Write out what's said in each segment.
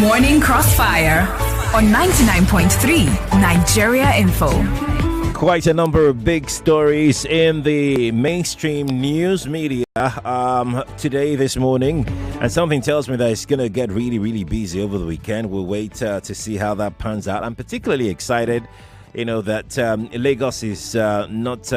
Morning Crossfire on 99.3 Nigeria Info. Quite a number of big stories in the mainstream news media today, this morning, and something tells me that it's going to get really, really busy over the weekend. We'll wait to see how that pans out. I'm particularly excited, that Lagos is not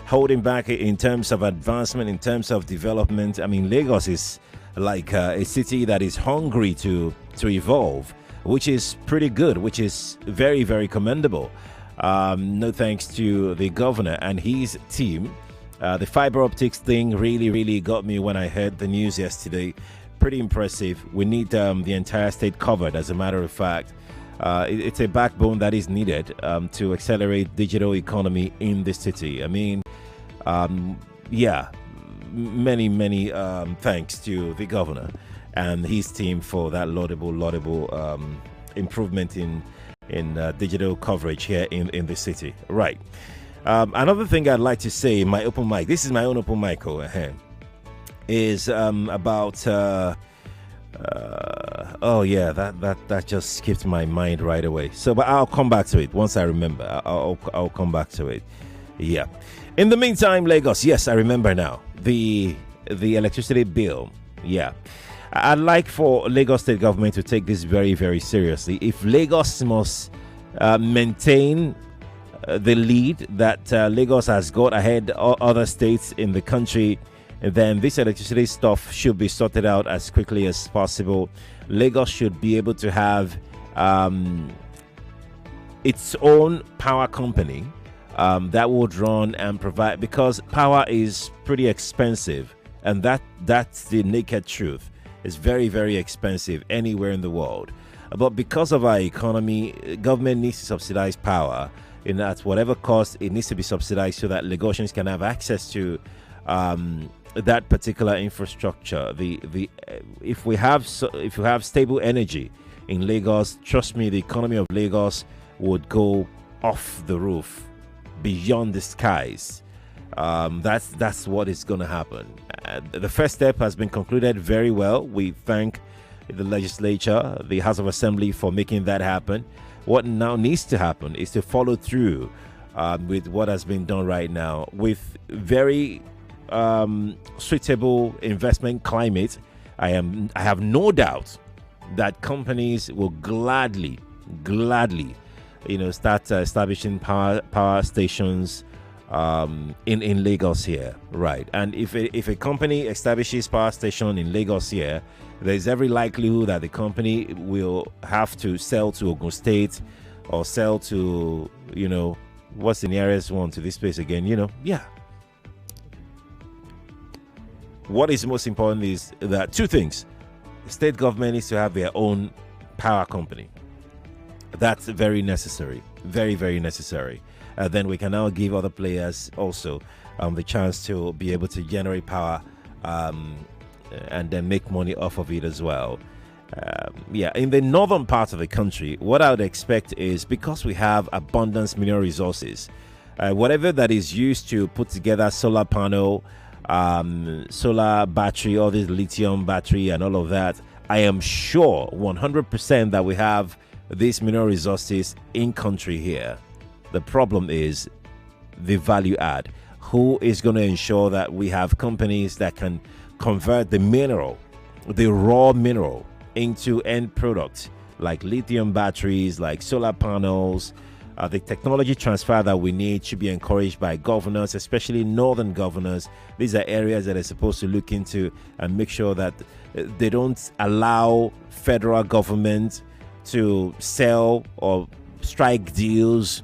holding back in terms of advancement, in terms of development. I mean, Lagos is like a city that is hungry to evolve, which is pretty good, which is very, very commendable. No thanks to the governor and his team. The fiber optics thing really got me when I heard the news yesterday. Pretty impressive. We need the entire state covered, as a matter of fact. It's a backbone that is needed to accelerate digital economy in the city. I mean, many thanks to the governor and his team for that laudable improvement in digital coverage here in the city. Right. Another thing I'd like to say in my open mic, this is my own open mic, is about that just skipped my mind right away. So, but I'll come back to it once I remember. I'll come back to it. Yeah. In the meantime, Lagos, yes, I remember now. The electricity bill. Yeah. I'd like for Lagos state government to take this very, very seriously. If Lagos must maintain the lead that Lagos has got ahead other states in the country, then this electricity stuff should be sorted out as quickly as possible. Lagos should be able to have its own power company that would run and provide, because power is pretty expensive, and that's the naked truth. It's very, very expensive anywhere in the world. But because of our economy, government needs to subsidize power. At whatever cost, it needs to be subsidized so that Lagosians can have access to that particular infrastructure. If you have stable energy in Lagos, trust me, the economy of Lagos would go off the roof, beyond the skies. That's what is going to happen. The first step has been concluded very well. We thank the legislature, the House of Assembly, for making that happen. What now needs to happen is to follow through with what has been done right now, with very suitable investment climate. I have no doubt that companies will gladly start establishing power stations in Lagos here, right? And if a company establishes power station in Lagos here, there's every likelihood that the company will have to sell to Ogun State or sell to, what's the nearest one to this place again? Yeah. What is most important is that two things. The state government needs to have their own power company. That's very necessary. Very, very necessary. Then we can now give other players also the chance to be able to generate power and then make money off of it as well. In the northern part of the country, what I would expect is, because we have abundant mineral resources, whatever that is used to put together solar panel, solar battery, all this lithium battery and all of that, I am sure 100% that we have these mineral resources in country here. The problem is the value add. Who is going to ensure that we have companies that can convert the mineral, the raw mineral, into end products like lithium batteries, like solar panels? The technology transfer that we need should be encouraged by governors, especially northern governors. These are areas that are supposed to look into and make sure that they don't allow federal government to sell or strike deals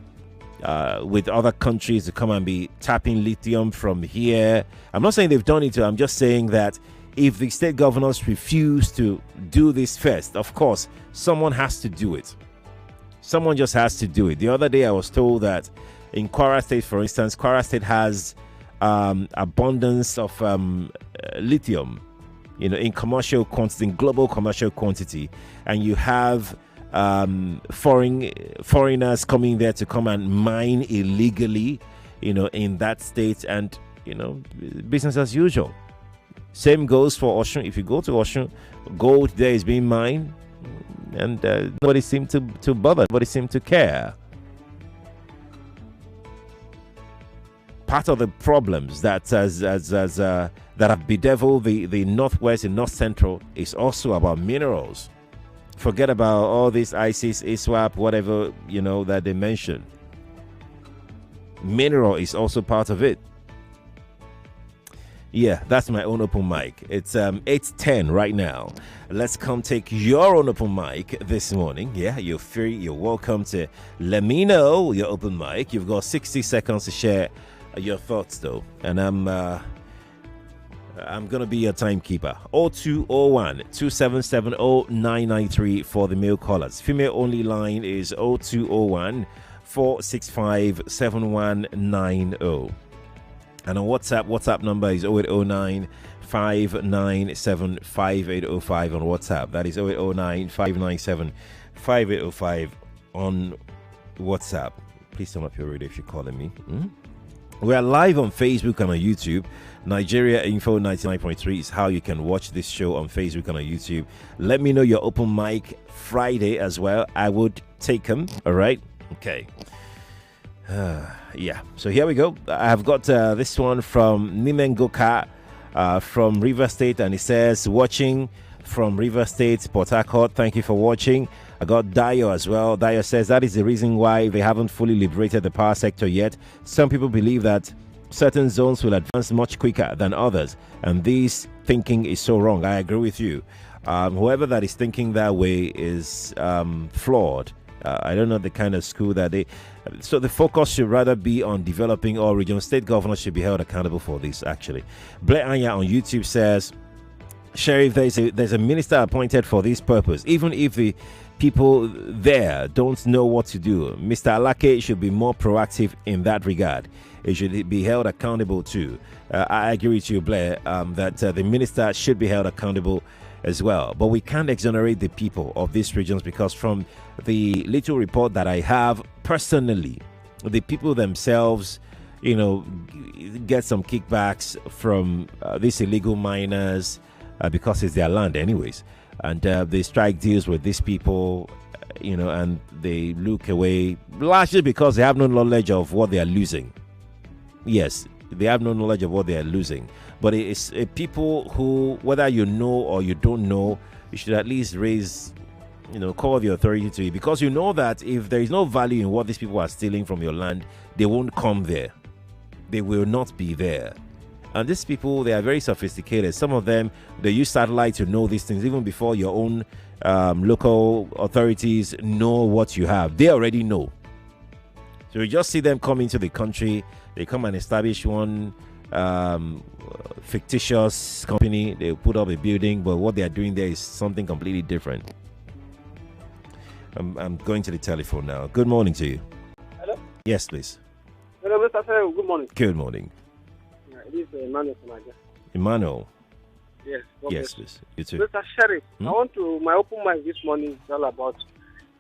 with other countries to come and be tapping lithium from here. I'm not saying they've done it. I'm just saying that if the state governors refuse to do this first, of course, someone has to do it. Someone just has to do it. The other day I was told that in Kwara State, for instance, Kwara State has abundance of lithium, in commercial quantity, in global commercial quantity, and you have foreigners coming there to come and mine illegally, in that state, and business as usual. Same goes for Osun. If you go to Osun, gold there is being mined. and nobody seemed to bother. Nobody seemed to care. Part of the problems that that have bedeviled the Northwest and North Central is also about minerals. Forget about all this ISIS, ISWAP, whatever, that they mention. Mineral is also part of it. Yeah, that's my own open mic. It's 8:10 right now. Let's come take your own open mic this morning. Yeah, you're free. You're welcome to let me know your open mic. You've got 60 seconds to share your thoughts, though. And I'm going to be your timekeeper. 0201-277-0993 for the male callers. Female only line is 0201-465-7190. And on WhatsApp number is 0809-597-5805 on WhatsApp. That is 0809-597-5805 on WhatsApp. Please turn up your radio if you're calling me. We are live on Facebook and on YouTube. Nigeria Info 99.3 is how you can watch this show on Facebook and on YouTube. Let me know your open mic Friday as well. I would take them. All right. Okay. Yeah. So here we go. I've got this one from Nimengoka from River State, and it says, watching from River State, Port Harcourt. Thank you for watching. I got Dio as well. Dio says that is the reason why they haven't fully liberated the power sector yet. Some people believe that certain zones will advance much quicker than others, and this thinking is so wrong. I agree with you. Whoever that is thinking that way is flawed. I don't know the kind of school that they... So the focus should rather be on developing all regions. State governors should be held accountable for this, actually. Blair Anya on YouTube says, Sheriff, there's a minister appointed for this purpose. Even if the people there don't know what to do, Mr. Alake should be more proactive in that regard. It should be held accountable too. I agree with you, Blair, that the minister should be held accountable as well. But we can't exonerate the people of these regions, because from the little report that I have personally, the people themselves, get some kickbacks from these illegal miners because it's their land anyways. And they strike deals with these people, and they look away largely because they have no knowledge of what they are losing. Yes, they have no knowledge of what they are losing. But it's people who, whether you know or you don't know, you should at least raise, call the authority to it, because you know that if there is no value in what these people are stealing from your land, they won't come there. They will not be there. And these people, they are very sophisticated. Some of them, they use satellite to know these things even before your own local authorities know what you have. They already know. So you just see them come into the country. They come and establish one fictitious company. They put up a building, but what they are doing there is something completely different. I'm going to the telephone now. Good morning to you. Hello? Yes, please. Hello, Mr. Sarah. Good morning. Good morning. This is Emmanuel from Nigeria. Emmanuel. Yes. Yes, please. You too. Mr. Sheriff, I want to, my open mic this morning is all about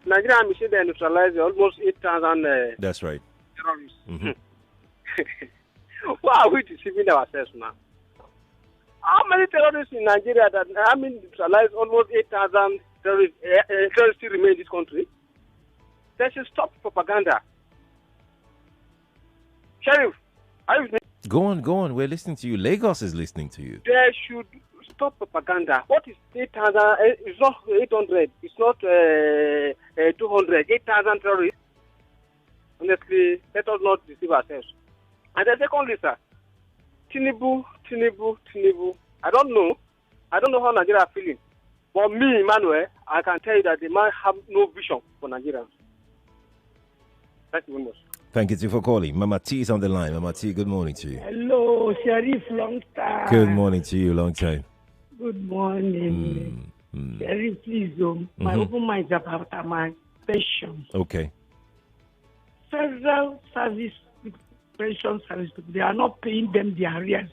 Nigeria. I'm sure they neutralized almost 8,000 That's right. terrorists. Mm-hmm. Why are we deceiving ourselves now? How many terrorists in Nigeria that neutralized almost 8,000 terrorists still remain in this country? They should stop propaganda. Sheriff, are you with me? Go on. We're listening to you. Lagos is listening to you. They should stop propaganda. What is 8,000? It's not 800. It's not 200. 8,000 terrorists. Honestly, let us not deceive ourselves. And then secondly, sir, Tinubu. I don't know how Nigeria are feeling. But me, Emmanuel, I can tell you that the man have no vision for Nigerians. Thank you very much. Thank you for calling. Mama T is on the line. Mama T, good morning to you. Hello, Sheriff, long time. Good morning to you, long time. Good morning. Sheriff, please, my open mind is about my pension. Okay. Federal service, pension service, they are not paying them their arrears.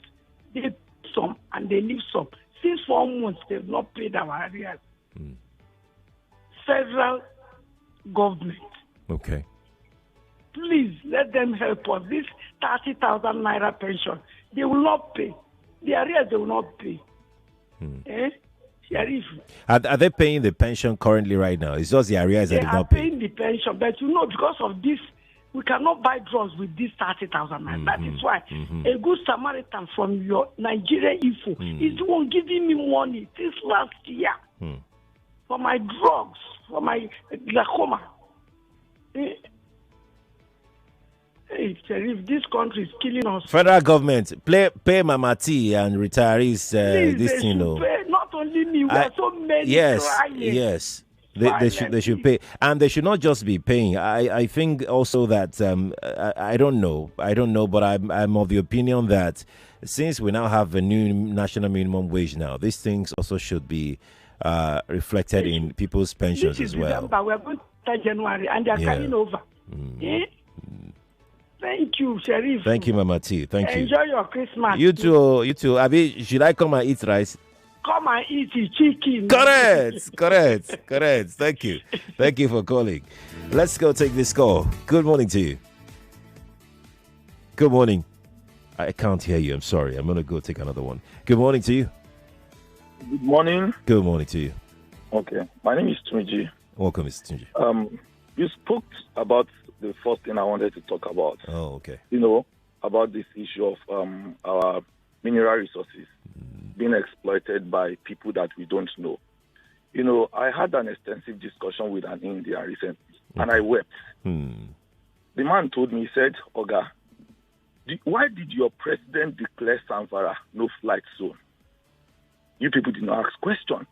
They pay some and they leave some. Since 4 months, they have not paid our arrears. Federal government. Okay. Please let them help us. This 30,000 naira pension, they will not pay. The arrears they will not pay. Sheriff. Are they paying the pension currently right now? It's just the arrears that They they've are not paid. paying the pension, but because of this, we cannot buy drugs with this 30,000. That is why a good Samaritan from your Nigerian info is the one giving me money this last year for my drugs, for my glaucoma. Hey, Sheriff, this country is killing us. Federal government, pay Mama T and retirees this thing. Not only me, we are so many crying. Yes. They should pay, and they should not just be paying. I think also that I don't know, but I'm of the opinion that since we now have a new national minimum wage now, these things also should be reflected in people's pensions as well. December, we're going to start January, and they're coming over. Thank you, Sheriff. Thank you, Mama T. Thank you. Enjoy your Christmas. You too. Abi, should I come and eat rice? Come and eat the chicken. Correct. Thank you for calling. Let's go take this call. Good morning to you. Good morning. I can't hear you. I'm sorry. I'm going to go take another one. Good morning to you. Good morning. Good morning to you. Okay. My name is Tunji. Welcome, Mr. Tunji. You spoke about the first thing I wanted to talk about. Oh, okay. About this issue of our mineral resources being exploited by people that we don't know. I had an extensive discussion with an Indian recently, and I wept. The man told me, he said, Oga, why did your president declare Zamfara no-flight zone? You people did not ask question.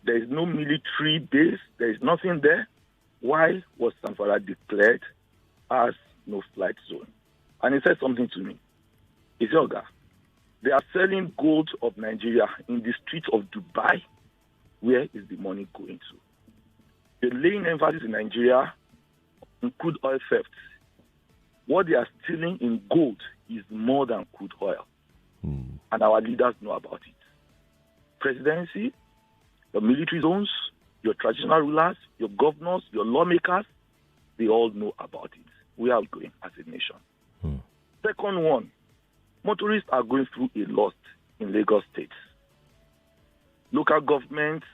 There is no military base. There is nothing there. Why was Zamfara declared as no-flight zone? And he said something to me. He said, Oga, they are selling gold of Nigeria in the streets of Dubai. Where is the money going to? They're laying emphasis in Nigeria on crude oil theft. What they are stealing in gold is more than crude oil. And our leaders know about it. Presidency, the military zones, your traditional rulers, your governors, your lawmakers, they all know about it. We are going as a nation. Second one, motorists are going through a lot in Lagos State. Local governments,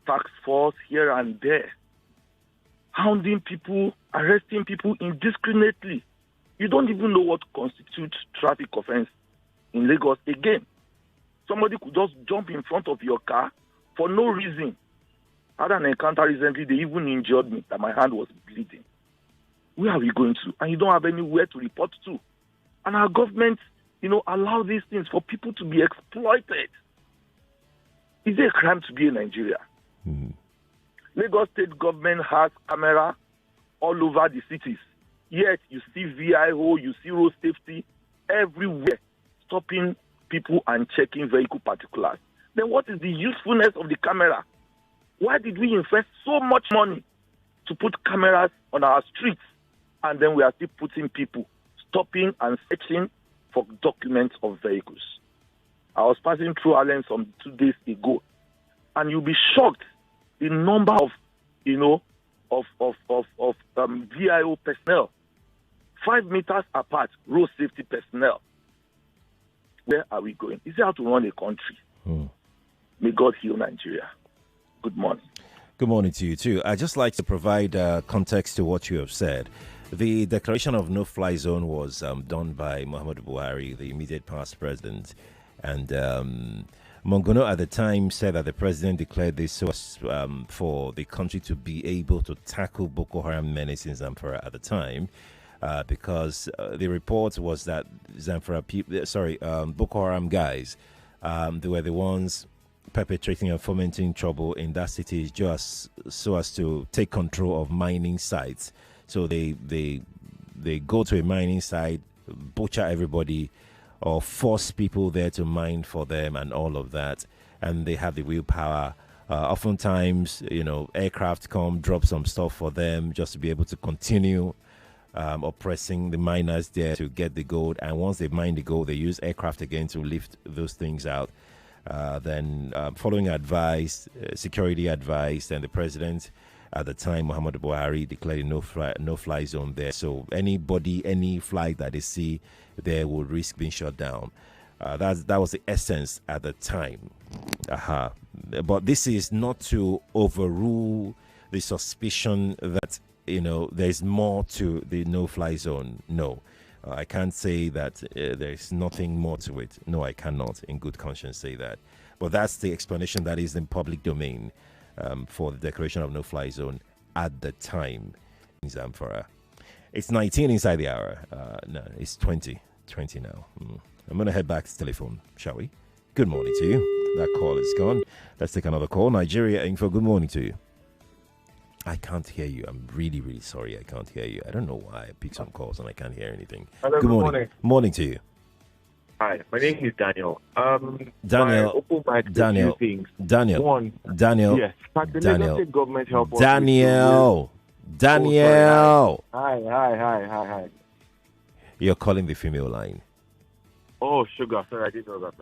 task force here and there, hounding people, arresting people indiscriminately. You don't even know what constitutes traffic offense in Lagos. Again, somebody could just jump in front of your car for no reason. I had an encounter recently, they even injured me, that my hand was bleeding. Where are we going to? And you don't have anywhere to report to. And our government, allow these things for people to be exploited. Is it a crime to be in Nigeria? Lagos State government has camera all over the cities. Yet you see VIO, you see road safety everywhere, stopping people and checking vehicle particulars. Then what is the usefulness of the camera? Why did we invest so much money to put cameras on our streets, and then we are still putting people, stopping and searching for documents of vehicles? I was passing through Allen some 2 days ago, and you'll be shocked the number of VIO personnel, 5 meters apart, road safety personnel. Where are we going? Is it how to run a country? May God heal Nigeria. Good morning. Good morning to you too. I'd just like to provide context to what you have said. The declaration of no-fly zone was done by Muhammadu Buhari, the immediate past president, and Mongono at the time said that the president declared this so as for the country to be able to tackle Boko Haram menace in Zamfara at the time, because the report was that Boko Haram guys, they were the ones perpetrating and fomenting trouble in that city just so as to take control of mining sites. So they go to a mining site, butcher everybody, or force people there to mine for them and all of that. And they have the willpower. Oftentimes, aircraft come, drop some stuff for them just to be able to continue oppressing the miners there to get the gold. And once they mine the gold, they use aircraft again to lift those things out. Then following advice, security advice, and the president at the time, Muhammadu Buhari, declared a no-fly zone there. So anybody, any flight that they see there will risk being shut down. That was the essence at the time. But this is not to overrule the suspicion that there's more to the no-fly zone. No, I can't say that there's nothing more to it. No, I cannot, in good conscience, say that. But that's the explanation that is in public domain for the declaration of no-fly zone at the time in Zamfara. It's 19 inside the hour. No, it's 20 now. I'm going to head back to the telephone, shall we? Good morning to you. That call is gone. Let's take another call. Nigeria Info, good morning to you. I can't hear you. I'm really, really sorry. I can't hear you. I don't know why I pick some calls and I can't hear anything. Hello, good morning. Morning to you. Hi, my name is Daniel. Daniel. Yes. Daniel. State government help us Daniel. Hi. You're calling the female line. Oh, sugar. Sorry, I didn't know that.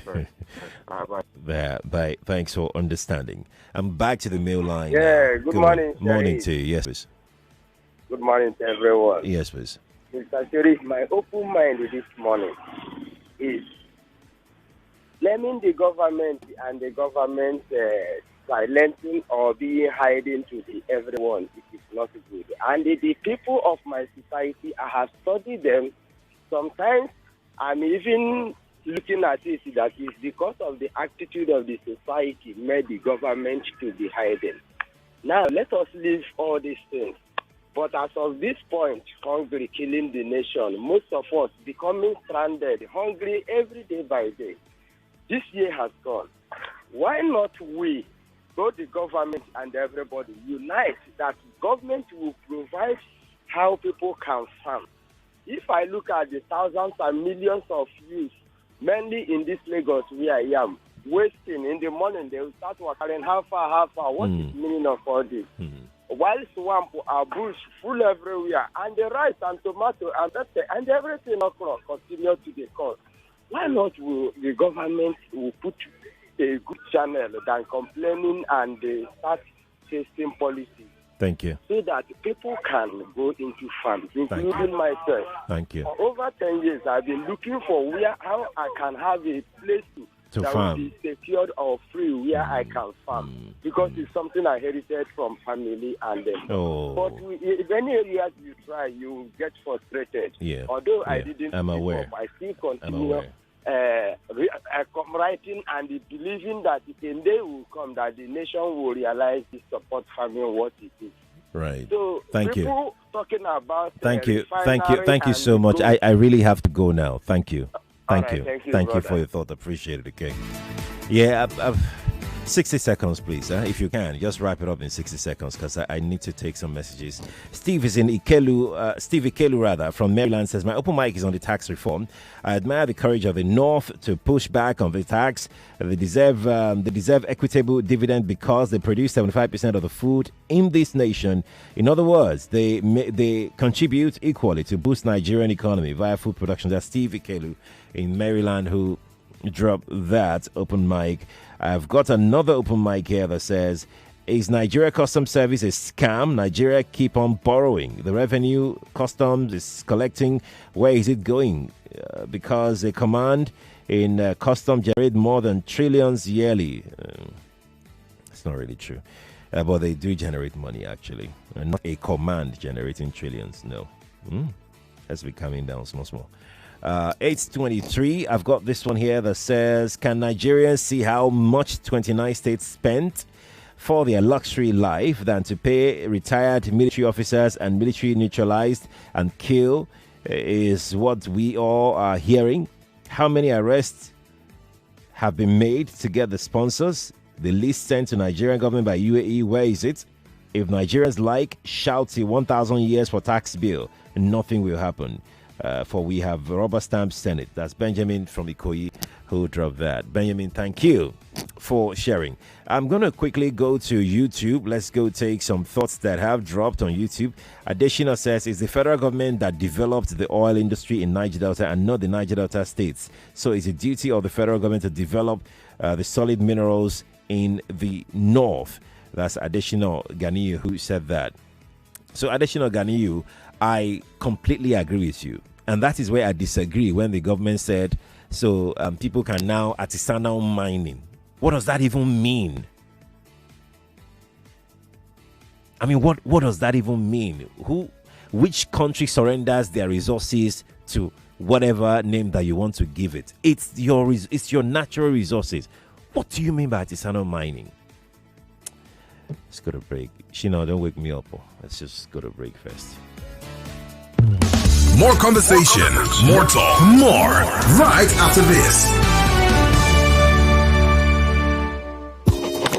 Sorry. Bye. Thanks for understanding. I'm back to the mail line. Yeah, good morning. Morning to you. Yes, please. Good morning to everyone. Yes, please. Mr. Sheriff, my open mind this morning is blaming the government and the government silencing or being hiding to everyone. It is not good. And the people of my society, I have studied them. Sometimes I'm even looking at it that is because of the attitude of the society made the government to be hiding. Now, let us leave all these things. But as of this point, hunger killing the nation, most of us becoming stranded, hungry every day by day. This year has gone. Why not we, both the government and everybody, unite that government will provide how people can farm? If I look at the thousands and millions of youth, mainly in this Lagos where I am, wasting in the morning, they will start working half hour. What is the meaning of all this? While swamp are bush full everywhere, and the rice and tomato and pepper and everything across continue to be called. Why not the government will put a good channel than complaining and start testing policies? Thank you. So that people can go into farms, including myself. Thank you. For over 10 years, I've been looking for how I can have a place that farm. will be secured or free where I can farm. Because it's something I inherited from family and them. But if any areas you try, you get frustrated. Yeah. Although I didn't I'm aware. I still continue writing and believing that a day will come that the nation will realize the support farming what it is. Right. So thank you. Talking about thank you so much. I really have to go now. Thank you. Thank you for your thought. Appreciate it. Okay. Yeah. 60 seconds, please. If you can, just wrap it up in 60 seconds because I need to take some messages. Steve is in Ikelu. Steve Ikelu, from Maryland says, my open mic is on the tax reform. I admire the courage of the North to push back on the tax. They deserve equitable dividend because they produce 75% of the food in this nation. In other words, they contribute equally to boost Nigerian economy via food production. That's Steve Ikelu in Maryland who dropped that open mic. I've got another open mic here that says, is Nigeria Customs Service a scam? Nigeria keep on borrowing. The revenue customs is collecting. Where is it going? Because a command in customs generate more than trillions yearly. It's not really true. But they do generate money, actually. Not a command generating trillions, no. Let's be coming down small. 823. I've got this one here that says, can Nigerians see how much 29 states spent for their luxury life than to pay retired military officers and military neutralized and kill is what we all are hearing. How many arrests have been made to get the sponsors? The list sent to Nigerian government by UAE, where is it? If Nigerians shout 1,000 years for tax bill, nothing will happen. For we have rubber stamp Senate. That's Benjamin from Ikoyi who dropped that. Benjamin, thank you for sharing. I'm going to quickly go to YouTube. Let's go take some thoughts that have dropped on YouTube. Additional says, it's the federal government that developed the oil industry in Niger Delta and not the Niger Delta states. So it's a duty of the federal government to develop the solid minerals in the north. That's Additional Ganiyu who said that. So Additional Ganiyu, I completely agree with you. And that is where I disagree when the government said So people can now artisanal mining. What does that even mean? I mean, what does that even mean? Which country surrenders their resources to whatever name that you want to give it? It's your natural resources. What do you mean by artisanal mining? Let's go to break. Shina, don't wake me up. Let's just go to break first. More conversation, more talk, more right after this.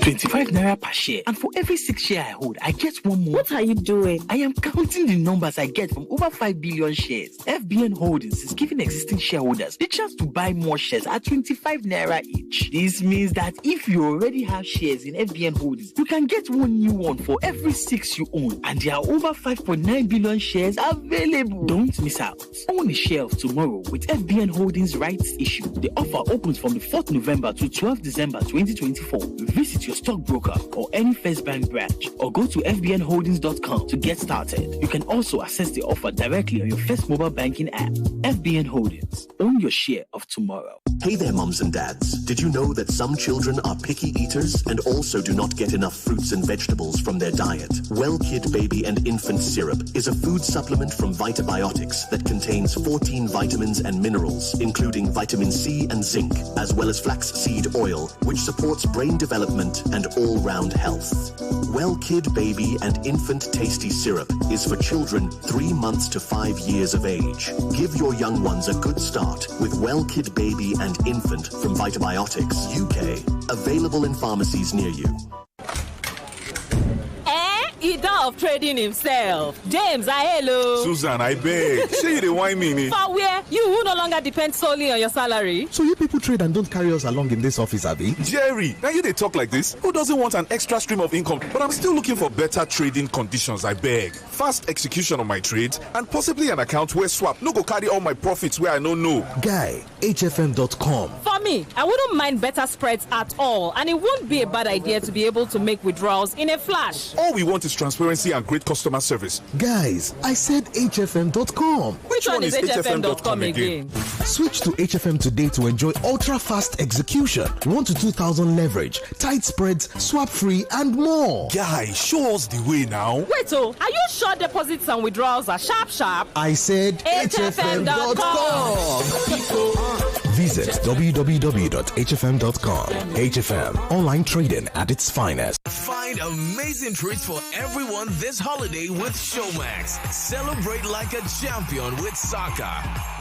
25 naira per share, and for every 6 share I hold, I get one more. What are you doing? I am counting the numbers I get from over 5 billion shares. FBN Holdings is giving existing shareholders the chance to buy more shares at 25 naira each. This means that if you already have shares in FBN Holdings, you can get one new one for every 6 you own, and there are over 5.9 billion shares available. Don't miss out. Own a share of tomorrow with FBN Holdings rights issue. The offer opens from the 4th November to 12th December 2024. Visit your stockbroker or any First Bank branch, or go to fbnholdings.com to get started. You can also access the offer directly on your First mobile banking app. FBN Holdings. Own your share of tomorrow. Hey there, mums and dads. Did you know that some children are picky eaters and also do not get enough fruits and vegetables from their diet? Well Kid Baby and Infant Syrup is a food supplement from Vitabiotics that contains 14 vitamins and minerals, including vitamin C and zinc, as well as flaxseed oil, which supports brain development and all-round health. Well Kid Baby and Infant Tasty Syrup is for children 3 months to 5 years of age. Give your young ones a good start with Well Kid Baby and Infant from Vitabiotics UK. Available in pharmacies near you. Ida of trading himself. James, hello. Susan, I beg. Say you the wine me. For where? You who no longer depend solely on your salary. So you people trade and don't carry us along in this office, Abby? Jerry, now you they talk like this? Who doesn't want an extra stream of income? But I'm still looking for better trading conditions, I beg. Fast execution of my trades and possibly an account where swap no go carry all my profits where I no know. Guy, hfm.com. For me, I wouldn't mind better spreads at all, and it won't be a bad idea to be able to make withdrawals in a flash. All we want is transparency and great customer service. Guys, I said hfm.com. Which one is hfm.com again? Switch to HFM today to enjoy ultra-fast execution, 1 to 2,000 leverage, tight spreads, swap-free, and more. Guy, show us the way now. Wait, are you sure deposits and withdrawals are sharp? I said hfm.com. Visit www.hfm.com. HFM, online trading at its finest. Find amazing treats for everyone this holiday with Showmax. Celebrate like a champion with soccer.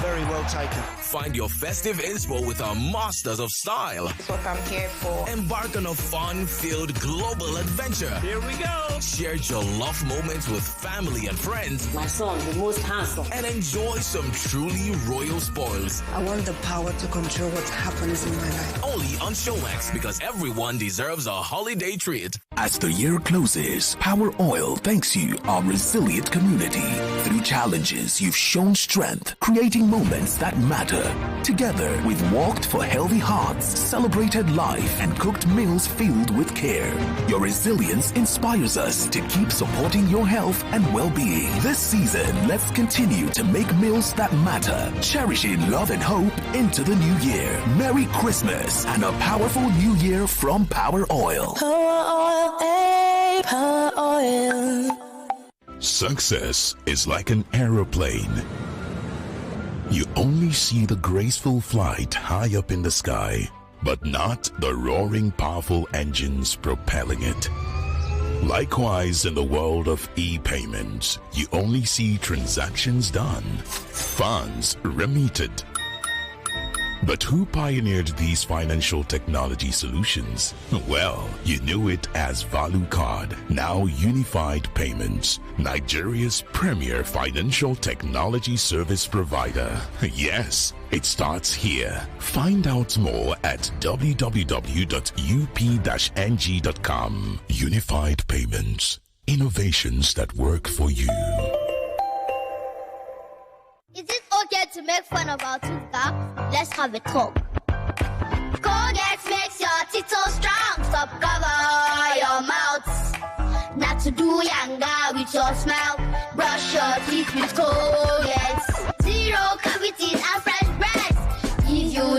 Very well taken. Find your festive inspo with our masters of style. That's what I'm here for. Embark on a fun-filled global adventure. Here we go. Share your love moments with family and friends. My son, the most handsome. And enjoy some truly royal spoils. I want the power to control what happens in my life. Only on Showmax, because everyone deserves a holiday treat. As the year closes, Power Oil thanks you, our resilient community. Through challenges, you've shown strength, creating moments that matter. Together, we've walked for healthy hearts, celebrated life, and cooked meals filled with care. Your resilience inspires us to keep supporting your health and well-being. This season, let's continue to make meals that matter, cherishing love and hope into the new year. Merry Christmas and a powerful new year from Power Oil. Power Oil, hey, Power Oil. Success is like an aeroplane. You only see the graceful flight high up in the sky, but not the roaring, powerful engines propelling it. Likewise, in the world of e-payments, you only see transactions done, funds remitted. But who pioneered these financial technology solutions? Well, you knew it as Value Card, now Unified Payments, Nigeria's premier financial technology service provider. Yes, it starts here. Find out more at www.up-ng.com. Unified Payments, innovations that work for you. Is it okay to make fun of our tooth gap? Let's have a talk. Colgate makes your teeth so strong. Stop cover your mouth. Not to do yanga with your smile. Brush your teeth with Colgate. Zero cavities and fresh breath. Give you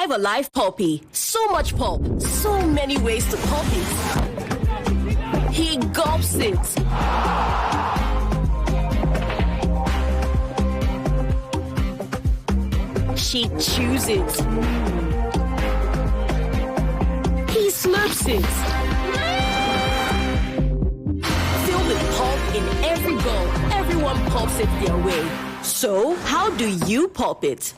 Revive a live puppy. So much pulp. So many ways to pulp it. He gulps it. She chews it. He slurps it. Filled with pulp in every bowl, everyone pulps it their way. So, how do you pulp it?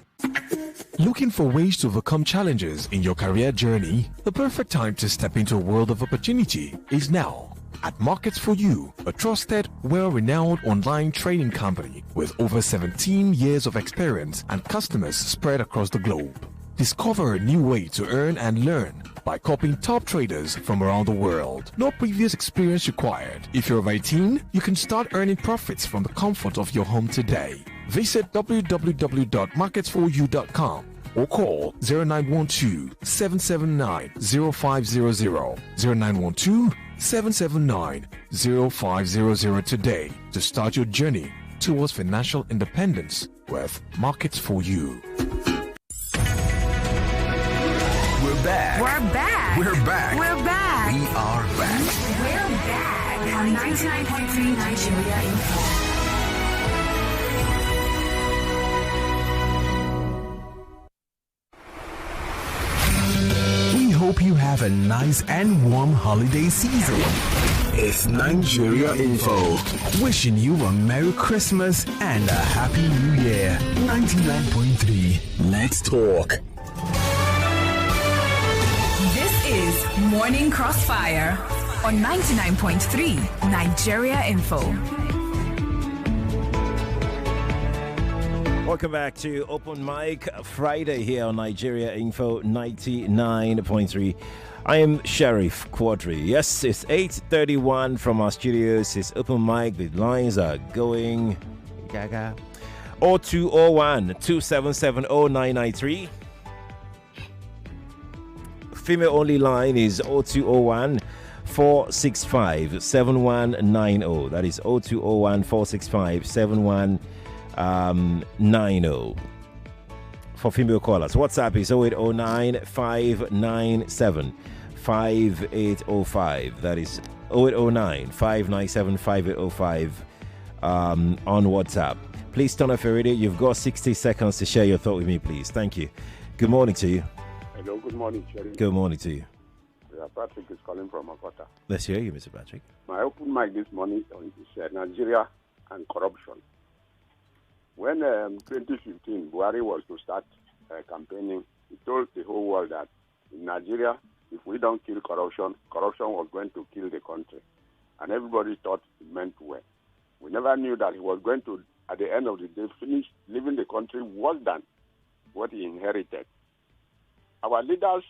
Looking for ways to overcome challenges in your career journey? The perfect time to step into a world of opportunity is now. At Markets for You, a trusted, well-renowned online training company with over 17 years of experience and customers spread across the globe. Discover a new way to earn and learn by copying top traders from around the world. No previous experience required. If you're of 18, you can start earning profits from the comfort of your home today. Visit www.marketsforyou.com or call 0912-779-0500, 0912-779-0500 today to start your journey towards financial independence with Markets for You. We're back. We're back. We're back. We're back. We are back. We're back on 99.3 Nigeria Info. We hope you have a nice and warm holiday season. It's Nigeria Info, wishing you a Merry Christmas and a Happy New Year. 99.3, let's talk. This is Morning Crossfire on 99.3 Nigeria Info. Welcome back to Open Mic Friday here on Nigeria Info 99.3. I am Sheriff Quadry. Yes, it's 8:31 from our studios. It's Open Mic. The lines are going gaga. 0201-277-0993. Female only line is 0201-465-7190. That is 0201-465-7190. For female callers, WhatsApp is 0809-597-5805. That is 0809-597-5805 on WhatsApp. Please turn off your radio. You've got 60 seconds to share your thought with me, please. Thank you. Good morning to you. Hello, good morning, Sherry. Good morning to you. Yeah, Patrick is calling from Akota. Let's hear you, Mr. Patrick. My open mic this morning is Nigeria and corruption. When 2015, Buhari was to start campaigning, he told the whole world that in Nigeria, if we don't kill corruption, corruption was going to kill the country. And everybody thought it meant well. We never knew that he was going to, at the end of the day, finish leaving the country worse than what he inherited. Our leaders,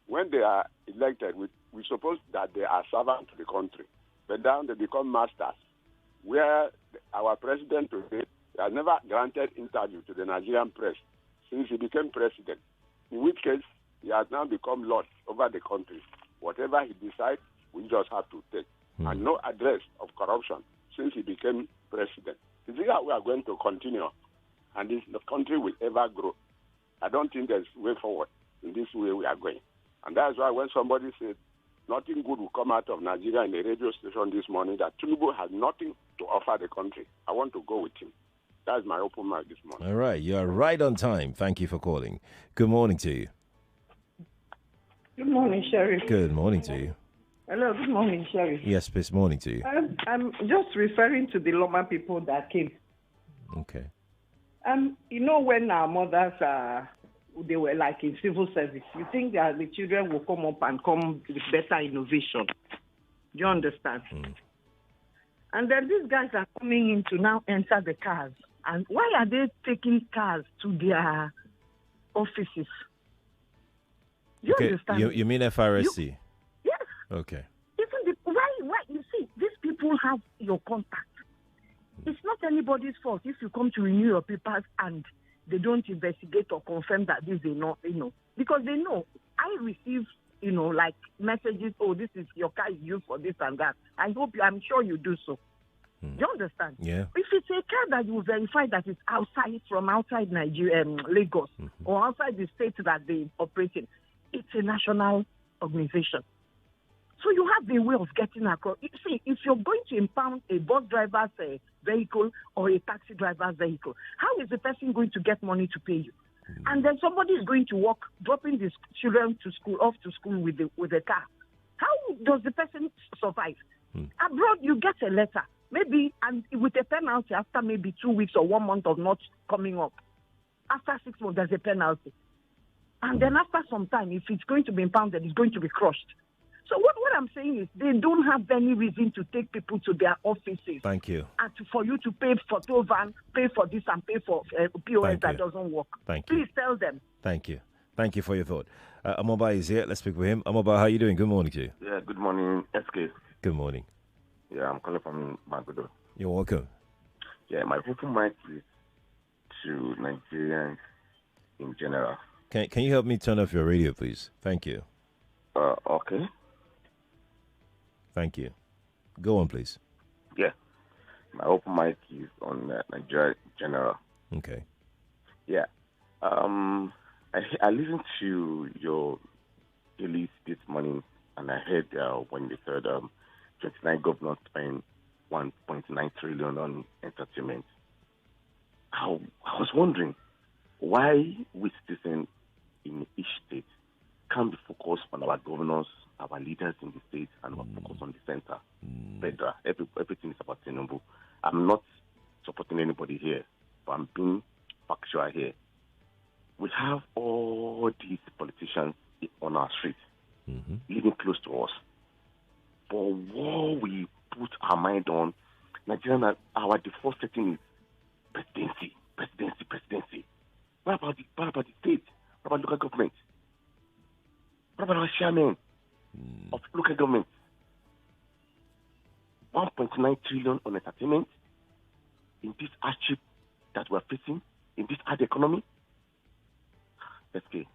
when they are elected, we suppose that they are servants to the country. But now they become masters. Where our president today has never granted interview to the Nigerian press since he became president, in which case he has now become lord over the country. Whatever he decides, we just have to take. And no address of corruption since he became president. Is it how we are going to continue? And the country will ever grow. I don't think there's way forward in this way we are going. And that's why when somebody said nothing good will come out of Nigeria in the radio station this morning, that Tinubu has nothing to offer the country, I want to go with him. That's my open mic this morning. All right, you are right on time. Thank you for calling. Good morning to you. Good morning, Sheriff. Good morning to you. Hello, good morning, Sheriff. Yes, please, morning to you. I'm just referring to the Loma people that came. Okay. You know, when our mothers they were like in civil service, you think that the children will come up and come with better innovation. Do you understand? And then these guys are coming in to now enter the cars. And why are they taking cars to their offices? Do you understand? You mean FRSC? Yes. Okay. Even why you see, these people have your contact. It's not anybody's fault if you come to renew your papers and they don't investigate or confirm that this is not, because they know. I receive, like messages, oh, this is your car is used for this and that. I'm sure you do so. Do you understand? Yeah. If it's a car that you verify that it's from outside Nigeria, Lagos, or outside the state that they operate in, it's a national organization. So you have a way of getting across. You see, if you're going to impound a bus driver's vehicle or a taxi driver's vehicle, how is the person going to get money to pay you? And then somebody is going to work, dropping these children off to school with a car. How does the person survive? Abroad, you get a letter, maybe, and with a penalty after maybe 2 weeks or 1 month of not coming up. After 6 months, there's a penalty. And then after some time, if it's going to be impounded, it's going to be crushed. So what I'm saying is they don't have any reason to take people to their offices. Thank you. And for you to pay for tow van, pay for this and pay for POS that doesn't work. Thank you. Please tell them. Thank you. Thank you for your thought. Amoba is here. Let's speak with him. Amoba, how are you doing? Good morning to you. Yeah, good morning, SK. Good morning. Yeah, I'm calling from Magodo. You're welcome. Yeah, my open mic is to Nigerians in general. Can you help me turn off your radio, please? Thank you. Okay. Thank you. Go on, please. Yeah. My open mic is on Nigeria in general. Okay. Yeah. I listened to your release this morning, and I heard when you said 29 governors spend 1.9 trillion on entertainment. I was wondering why we citizens in each state can't be focused on our governors, our leaders in the state, and focus on the center. Federal. Everything is about Tinubu. I'm not supporting anybody here, but I'm being factual here. We have all these politicians on our street, living close to us. But what we put our mind on, Nigerian, our default setting is presidency. What about the state? What about local government? What about our chairman of local government? 1.9 trillion on entertainment in this hardship that we're facing, in this hard economy. SK,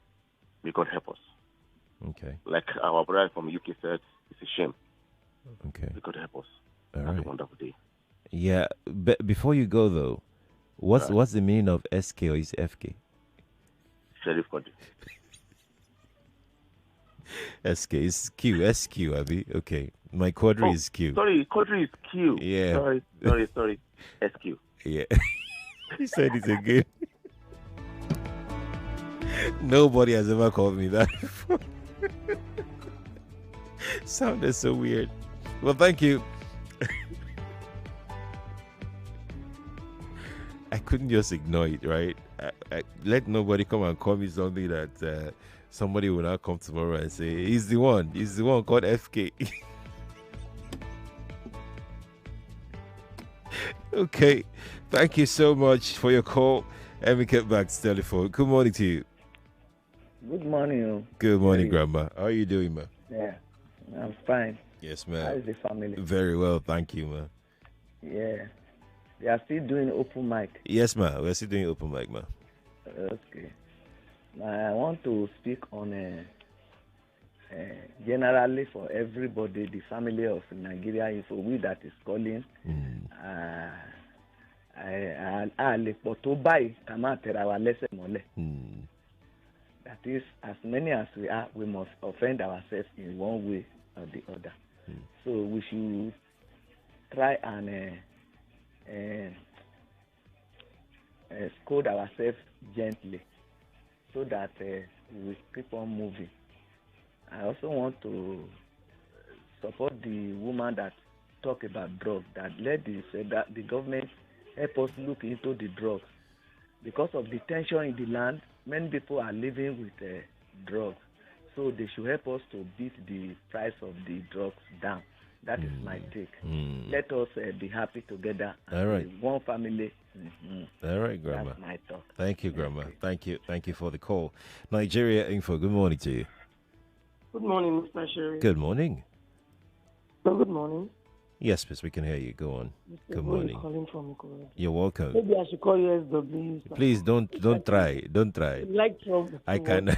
may God help us. Okay. Like our brother from UK said, it's a shame. Okay. May God help us. All Have right. a wonderful day. Yeah, but before you go though, what's the meaning of SK or is FK? Sheriff Quadry. SK is Q, SQ, Abby. Okay. My Quadry is Q. Sorry, Quadry is Q. Yeah. Sorry. SQ. Yeah. He said it again. Nobody has ever called me that before. Sounded so weird. Well, thank you. I couldn't just ignore it, right? I let nobody come and call me something that somebody will not come tomorrow and say, he's the one called FK. Okay. Thank you so much for your call. And we get back to telephone. Good morning to you. Good morning. Good morning, Grandma. How are you doing, ma? Yeah, I'm fine. Yes, ma'am. How is the family? Very well, thank you, ma. Yeah. They are still doing open mic. Yes, ma. We're still doing open mic, ma. Okay. I want to speak on generally for everybody, the family of Nigeria Info, we that is calling. That is, as many as we are, we must offend ourselves in one way or the other. So we should try and scold ourselves gently so that we keep on moving. I also want to support the woman that talk about drugs, that the government help us look into the drugs. Because of the tension in the land, many people are living with drugs. So they should help us to beat the price of the drugs down. That is my take. Let us be happy together. All right. One family. All right, Grandma. That's my talk. Thank you, Grandma. Thank you for the call. Nigeria Info, good morning to you. Good morning, Mr. Sheriff. Good morning. Good morning. Yes, miss, we can hear you. Go on. Mr. Good Boy morning. Calling from Ikoro. You're welcome. Maybe I should call you SW. Please don't try. Don't try. You like trouble. I can.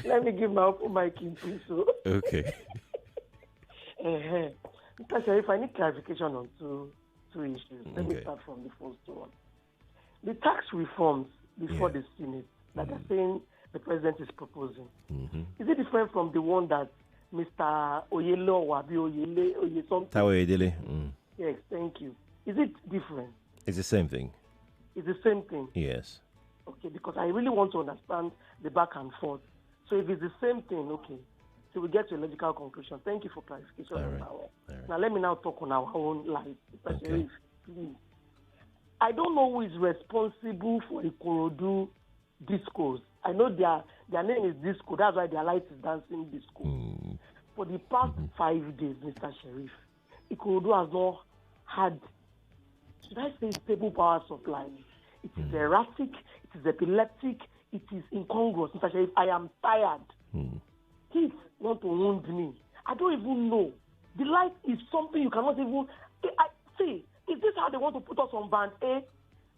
Let me give my open mic in, please. So. Okay. Mr. Sheriff, I need clarification on two issues. Let me start from the first one. The tax reforms before the Senate that are saying the president is proposing. Is it different from the one that Mr. Oyele or Oye something? Oyedele. Yes, thank you. Is it different? It's the same thing. It's the same thing? Yes. Okay, because I really want to understand the back and forth. So if it's the same thing, okay, so we get to a logical conclusion. Thank you for clarification. All right. Now let me now talk on our own life. Sheriff, please. I don't know who is responsible for Ikorodu discos. I know their name is disco. That's why their light is dancing disco. For the past 5 days, Mr. Sheriff, Ikorodu has not had, should I say, stable power supply. It is erratic, it is epileptic, it is incongruous. Mr. Sheriff, I am tired. Kids want to wound me. I don't even know. The light is something you cannot even... See, is this how they want to put us on band A?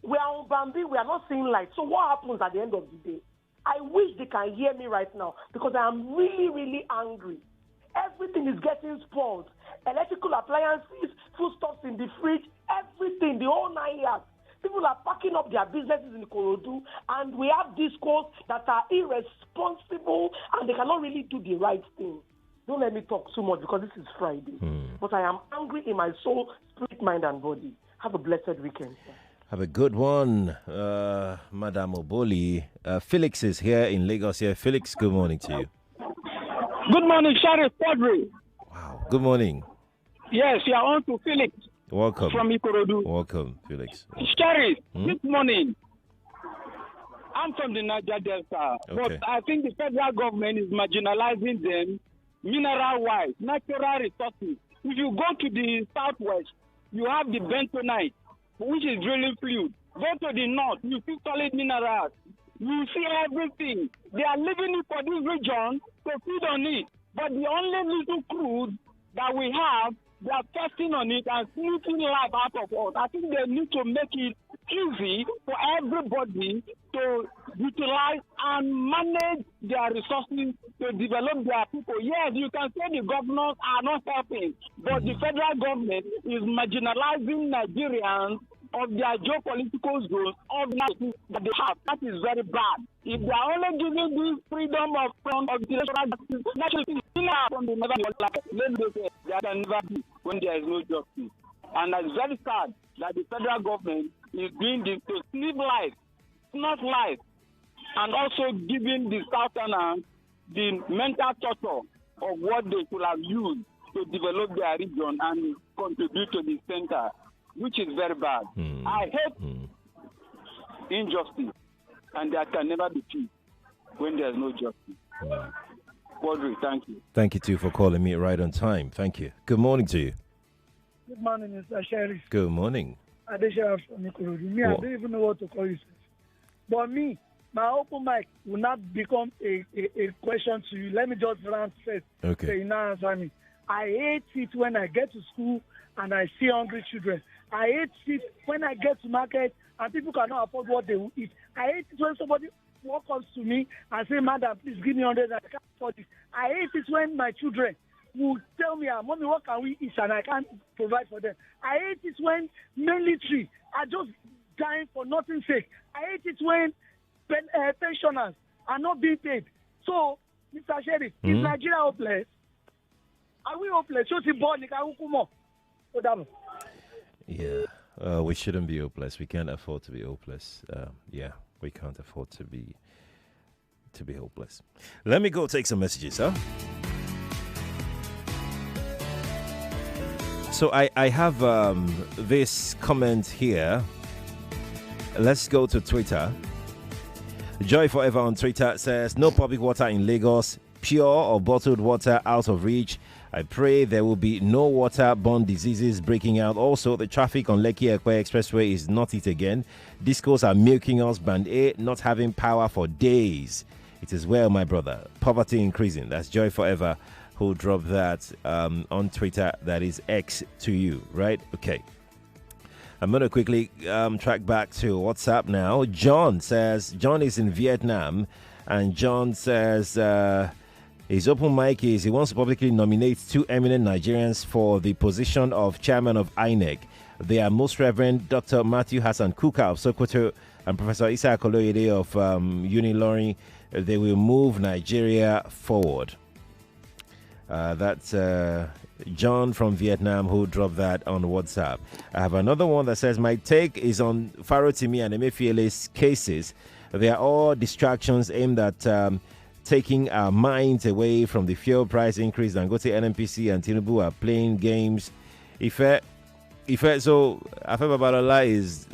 We are on band B, we are not seeing light. So what happens at the end of the day? I wish they can hear me right now because I am really, really angry. Everything is getting spoiled. Electrical appliances, foodstuffs in the fridge, everything, the whole 9 years. People are packing up their businesses in Ikorodu, and we have discourse that are irresponsible and they cannot really do the right thing. Don't let me talk too much because this is Friday. But I am angry in my soul, spirit, mind, and body. Have a blessed weekend, sir. Have a good one, Madam Oboli. Felix is here in Lagos. Here, Felix. Good morning to you. Good morning, Sheriff Quadry. Wow. Good morning. Yes, you are on to Felix. Welcome. From Ikorodu. Welcome, Felix. Sheriff, this morning, I'm from the Niger Delta, but I think the federal government is marginalizing them mineral-wise, natural resources. If you go to the southwest, you have the bentonite, which is drilling fluid. Go to the north, you see solid minerals. You see everything. They are leaving it for this region to feed on it. But the only little crude that we have, they are testing on it and sneaking life out of us. I think they need to make it easy for everybody to utilize and manage their resources to develop their people. Yes, you can say the governors are not helping, but the federal government is marginalizing Nigerians of their geopolitical zones of that they have. That is very bad. If they are only giving this freedom of utilization, naturally, from the never there can never be when there is no justice. And it's very sad that the federal government is doing this to save life, not life, and also giving the Southerners the mental torture of what they could have used to develop their region and contribute to the center, which is very bad. I hate injustice, and there can never be peace when there is no justice. Quadry, thank you. Thank you, too, for calling me right on time. Thank you. Good morning to you. Good morning, Mr. Sheriff. Good morning. Sheriff from Ikorodu. Me, I don't even know what to call you. But me, my open mic will not become a question to you. Let me just rant first. Okay. So you now answer me. I hate it when I get to school and I see hungry children. I hate it when I get to market and people cannot afford what they will eat. I hate it when somebody comes to me and say, "Madam, please give me 100. I can't afford it." I hate it when my children will tell me, "Mommy, what can we eat?" and I can't provide for them. I hate it when military are just dying for nothing's sake. I hate it when pensioners are not being paid. So, Mr. Sheriff, is Nigeria hopeless? Are we hopeless? Yeah, we shouldn't be hopeless. We can't afford to be hopeless. We can't afford to be hopeless. Let me go take some messages, huh? So I have this comment here. Let's go to Twitter. Joy Forever on Twitter says, no public water in Lagos, pure or bottled water out of reach. I pray there will be no waterborne diseases breaking out. Also, the traffic on Lekki Ekpe Expressway is not it again. Discos are milking us. Band A not having power for days. It is well, my brother. Poverty increasing. That's Joy Forever who dropped that on Twitter. That is X to you, right? Okay. I'm going to quickly track back to WhatsApp now. John says, John is in Vietnam And John says his open mic is he wants to publicly nominate 2 eminent Nigerians for the position of chairman of INEC. They are Most Reverend Dr. Matthew Hassan Kuka of Sokoto and Professor Isa Koloyede of Unilorin. They will move Nigeria forward. That's John from Vietnam who dropped that on WhatsApp. I have another one that says, my take is on Farotimi and Emefiele's cases. They are all distractions aimed at taking our minds away from the fuel price increase. Dangote, NNPC and Tinubu are playing games. So Afe Babalola is...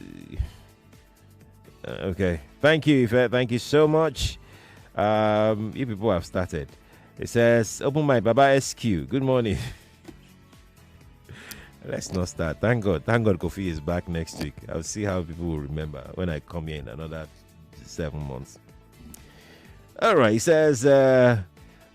okay. Thank you, Ife. Thank you so much. You people have started. It says, open my Baba SQ. Good morning. Let's not start. Thank God Kofi is back next week. I'll see how people will remember when I come here in another 7 months. All right. He says,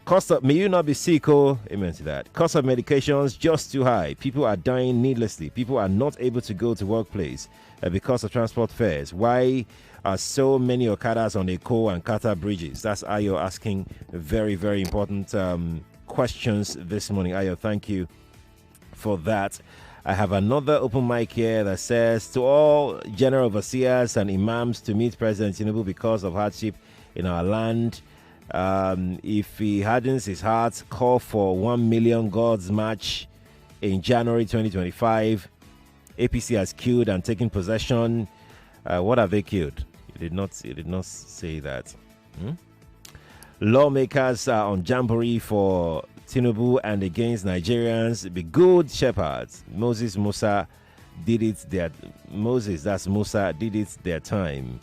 cost of, may you not be sick, oh, amen to that. Cost of medications just too high. People are dying needlessly. People are not able to go to workplace because of transport fares. Why are so many Okadas on Eko and Kata bridges? That's Ayo asking very, very important questions this morning. Ayo, thank you for that. I have another open mic here that says, to all general overseers and imams to meet President Tinubu because of hardship in our land. If he hardens his heart, call for 1 million God's march in January 2025. APC has killed and taken possession. What have they killed? He did not say that. Lawmakers are on jamboree for Tinubu and against Nigerians. Be good shepherds. Musa did it their time.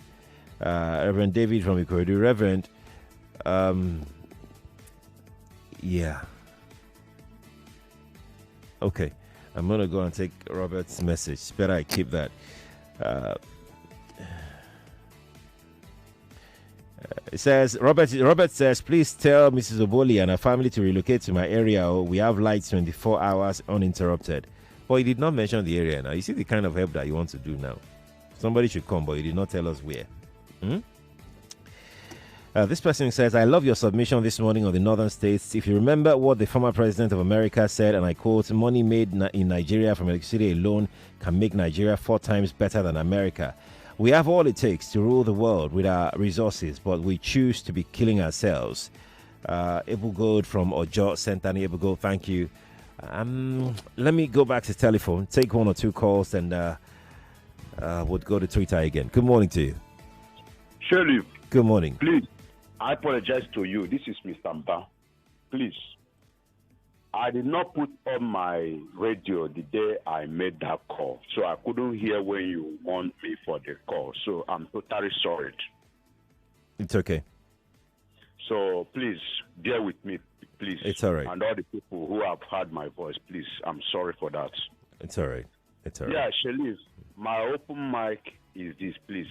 Reverend David from Ikorodu. Reverend, yeah. Okay, I'm gonna go and take Robert's message. Better I keep that. It says, Robert says, please tell Mrs. Oboli and her family to relocate to my area. We have lights 24 hours uninterrupted. But he did not mention the area now. You see the kind of help that you want to do now. Somebody should come, but he did not tell us where. This person says, I love your submission this morning on the northern states. If you remember what the former president of America said, and I quote, money made in Nigeria from electricity alone can make Nigeria 4 times better than America. We have all it takes to rule the world with our resources, but we choose to be killing ourselves. Abel Gold from Ojo, Sentani Abel Gold, thank you. Let me go back to telephone, take 1 or 2 calls, and we'll go to Twitter again. Good morning to you. Sheriff. Good morning. Please, I apologize to you. This is Mr. Mba. Please, I did not put on my radio the day I made that call, so I couldn't hear when you want me for the call. So I'm totally sorry. It's okay. So please, bear with me, please. It's all right. And all the people who have heard my voice, please, I'm sorry for that. It's all right. It's all right. Yeah, Sheliff, my open mic is this, please.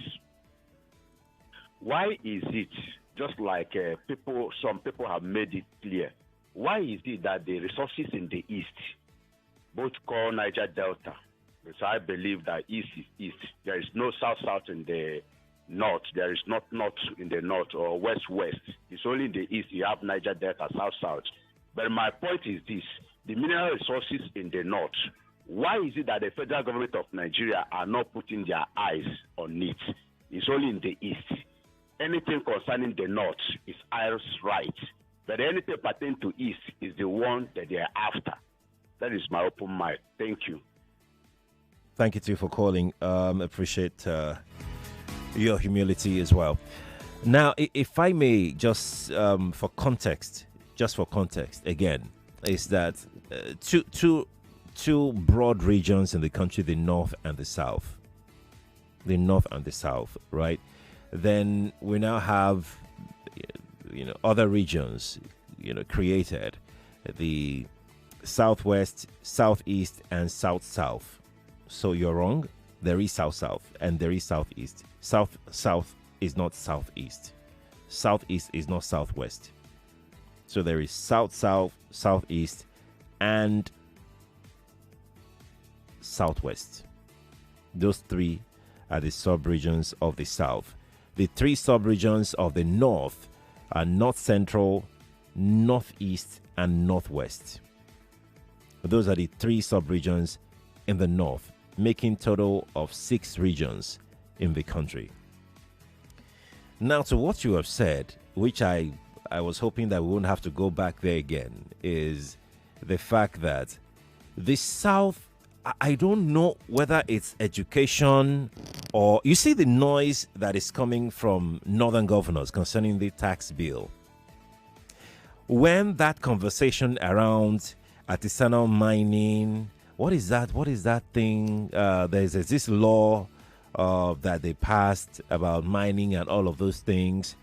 Why is it, just like some people have made it clear, why is it that the resources in the East, both called Niger Delta, because I believe that East is East, there is no South in the North, there is not North in the North or West. It's only in the East you have Niger Delta, South. But my point is this, the mineral resources in the North, why is it that the federal government of Nigeria are not putting their eyes on it? It's only in the East. Anything concerning the North is ours right. But anything pertaining to East is the one that they are after. That is my open mind. Thank you. Thank you too for calling. Appreciate your humility as well. Now, if I may, just for context, again, is that two broad regions in the country, the North and the South. The North and the South, right? Then we now have other regions created, the Southwest, Southeast, and South. So you're wrong. There is South and there is Southeast. South is not Southeast. Southeast is not Southwest. So there is South, Southeast, and Southwest. Those 3 are the sub-regions of the South. The 3 sub-regions of the North North Central, Northeast, and Northwest. Those are the 3 sub-regions in the north, making total of 6 regions in the country. Now, to what you have said, which I was hoping that we won't have to go back there again, is the fact that the South, I don't know whether it's education or you see the noise that is coming from northern governors concerning the tax bill. When that conversation around artisanal mining, what is that thing? There's this law that they passed about mining and all of those things.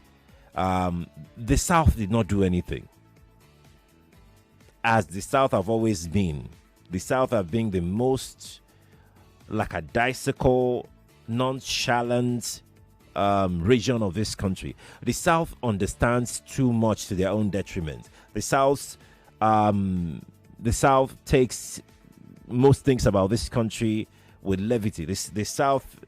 The South did not do anything. As the South have always been. The South have been the most lackadaisical, nonchalant region of this country. The South understands too much to their own detriment. The South takes most things about this country with levity. The South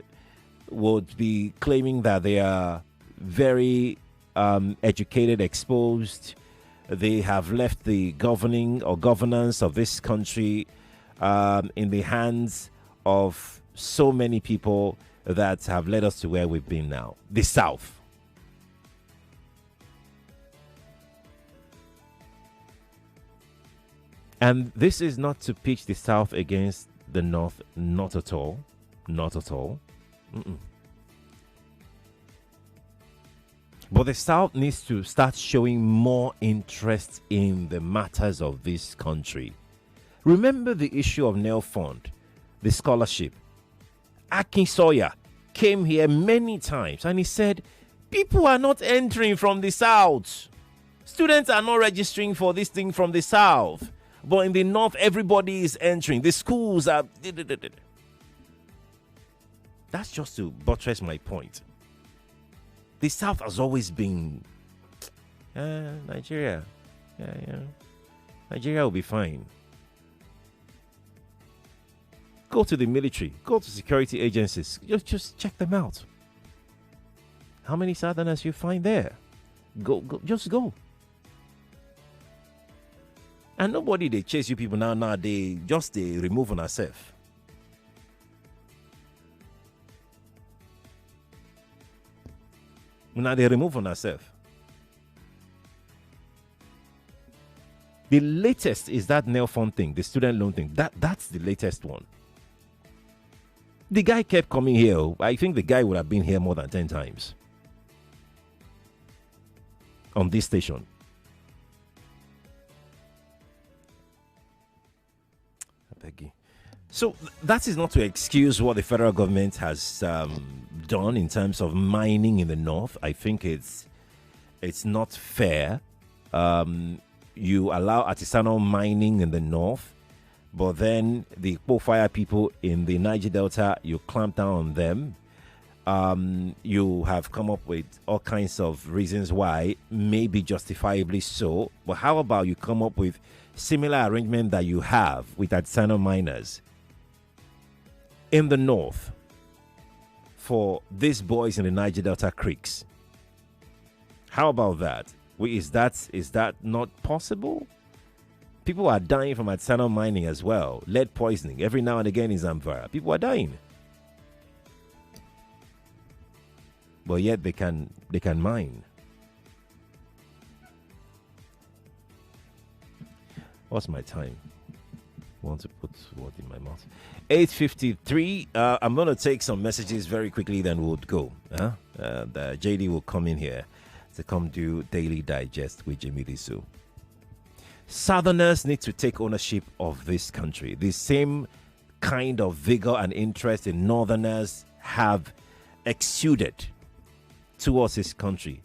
would be claiming that they are very educated, exposed. They have left the governing or governance of this country in the hands of so many people that have led us to where we've been now. The South. And this is not to pitch the South against the North, not at all. Not at all. But the South needs to start showing more interest in the matters of this country. Remember the issue of Nel Fund, the scholarship. Akin Sawyer came here many times and he said, people are not entering from the South. Students are not registering for this thing from the South. But in the North, everybody is entering. The schools are... That's just to buttress my point. The South has always been Nigeria. Nigeria will be fine. Go to the military. Go to security agencies. Just check them out. How many Southerners you find there? Go. Just go. And nobody they chase you people now they just they remove on ourselves. Now they remove on ourselves. The latest is that Nel Fund thing, the student loan thing. That's the latest one. The guy kept coming here. I think the guy would have been here more than 10 times. On this station. I beg you. So that is not to excuse what the federal government has done in terms of mining in the north. I think it's not fair. You allow artisanal mining in the north, but then the Fire people in the Niger Delta, you clamp down on them. You have come up with all kinds of reasons why, maybe justifiably so. But how about you come up with similar arrangement that you have with artisanal miners in the north for these boys in the Niger Delta creeks? How about that? Is that not possible? People are dying from artisanal mining as well. Lead poisoning every now and again in Zamfara. People are dying. But yet they can mine. What's my time? Want to put what in my mouth? 8:53. I'm going to take some messages very quickly, then we'll go. The JD will come in here to come do Daily Digest with Jimmy Lisu. Southerners need to take ownership of this country. The same kind of vigor and interest in Northerners have exuded towards this country.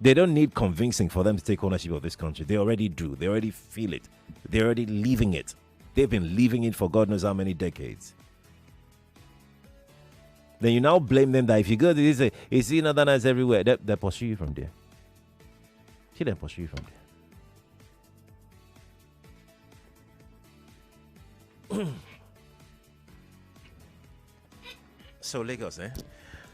They don't need convincing for them to take ownership of this country. They already do. They already feel it. They're already living it. They've been living it for God knows how many decades. Then you now blame them that if you go to this, you see Northerners everywhere. They pursue you from there. See them pursue you from there. So Lagos,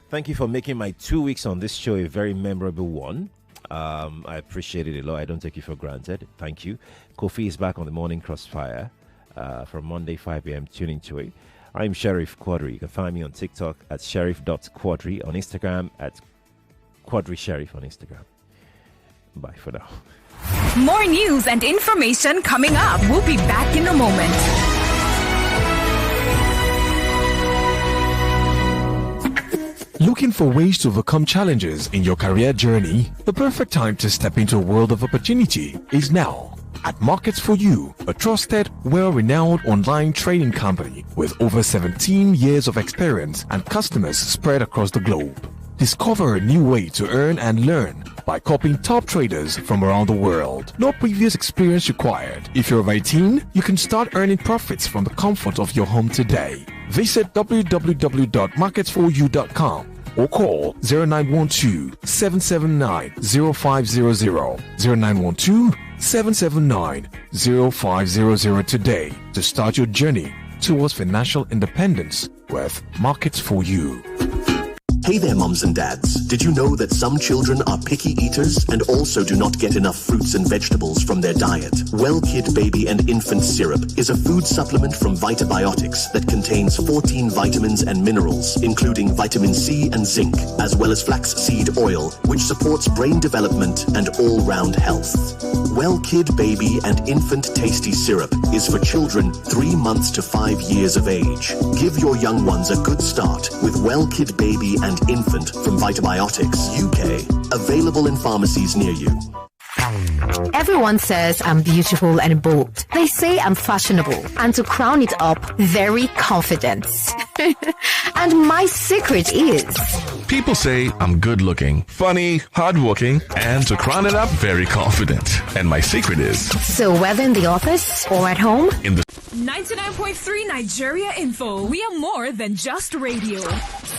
Thank you for making my 2 weeks on this show a very memorable one. I appreciate it a lot. I don't take you for granted. Thank you. Kofi is back on the morning crossfire from Monday 5 a.m. Tune into it. I'm Sheriff Quadry. You can find me on TikTok at sheriff.quadry, on Instagram at Quadry Sheriff on Instagram. Bye for now. More news and information coming up. We'll be back in a moment. Looking for ways to overcome challenges in your career journey? The perfect time to step into a world of opportunity is now. At Markets for You, a trusted, well-renowned online trading company with over 17 years of experience and customers spread across the globe. Discover a new way to earn and learn by copying top traders from around the world. No previous experience required. If you're of 18, you can start earning profits from the comfort of your home today. Visit www.marketsforyou.com or call 0912-779-0500, 0912-779-0500 today to start your journey towards financial independence with Markets for You. Hey there, mums and dads. Did you know that some children are picky eaters and also do not get enough fruits and vegetables from their diet? Well Kid Baby and Infant Syrup is a food supplement from Vitabiotics that contains 14 vitamins and minerals, including vitamin C and zinc, as well as flaxseed oil, which supports brain development and all-round health. Well Kid Baby and Infant Tasty Syrup is for children 3 months to 5 years of age. Give your young ones a good start with Well Kid Baby and Infant from Vitabiotics UK. Available in pharmacies near you. Everyone says I'm beautiful and bold. They say I'm fashionable. And to crown it up, very confident. And my secret is... People say I'm good looking, funny, hardworking, and to crown it up, very confident. And my secret is... So whether in the office or at home... In the 99.3 Nigeria Info. We are more than just radio.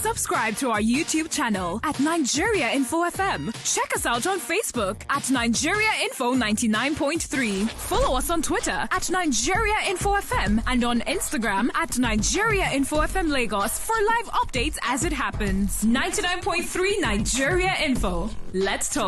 Subscribe to our YouTube channel at Nigeria Info FM. Check us out on Facebook at Nigeria Info 99.3. Follow us on Twitter at Nigeria Info FM and on Instagram at Nigeria Info FM Lagos for live updates as it happens. 99.3 Nigeria Info. Let's talk.